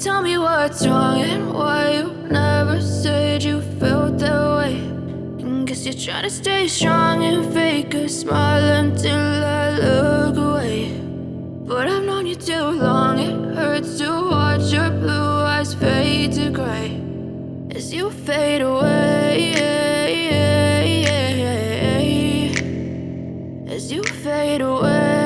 Tell me what's wrong and why you never said you felt that way. And guess you're trying to stay strong and fake a smile until I look away. But I've known you too long, it hurts to watch your blue eyes fade to gray as you fade away, as you fade away.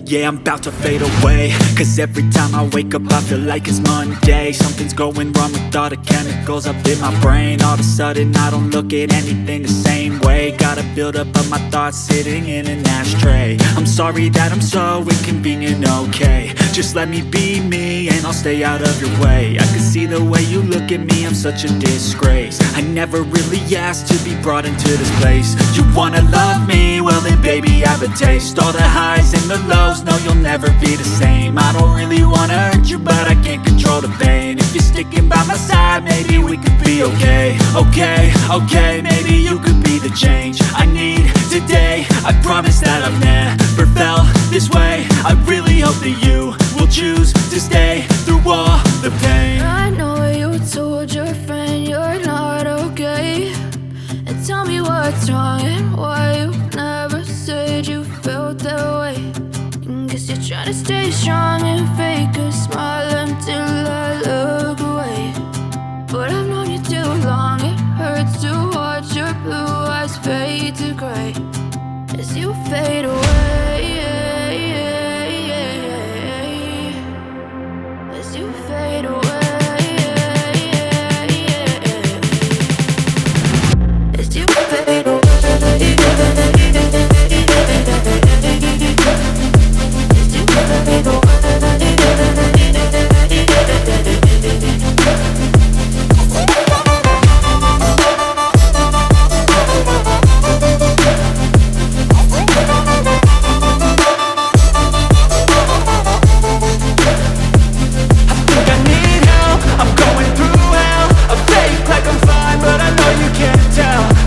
Yeah, I'm about to fade away, cause every time I wake up I feel like it's Monday. Something's going wrong with all the chemicals up in my brain. All of a sudden I don't look at anything the same way. Gotta build up of my thoughts sitting in an ashtray. I'm sorry that I'm so inconvenient, okay. Just let me be me and I'll stay out of your way. I can see the way you look at me, I'm such a disgrace. I never really asked to be brought into this place. You wanna love me? Well then baby I have a taste. All the highs and the lows, no you'll never be the same. I don't really wanna hurt you but I can't control the pain. If you're sticking by my side maybe we could be okay. Okay, maybe you could be the change I need today. I promise that I've never felt this way. I really hope that you will choose to stay through all the pain. I know you told your friend you're not okay. And tell me what's wrong and why you never said you felt that way. And guess you're trying to stay strong and fake a smile until I look away. But I've known you too long, it hurts to watch your blue eyes fade to gray as you fade away, as you fade away, as you fade away.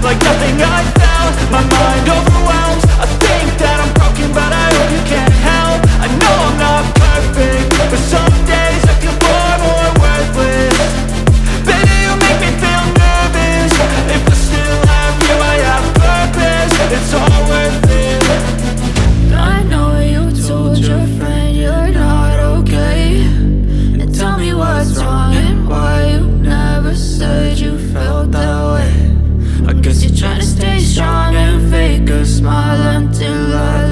Like nothing I felt, my mind overwhelmed. I think that I'm broken but I hope you can't help. I know I'm not perfect, but some days I feel far more worthless. Baby, you make me feel nervous. If I still have you, I have purpose. It's all worth it. I know you told your friend you're not okay. And tell me what's wrong and why you never said you felt that way. I guess you're trying to stay strong and fake a smile until I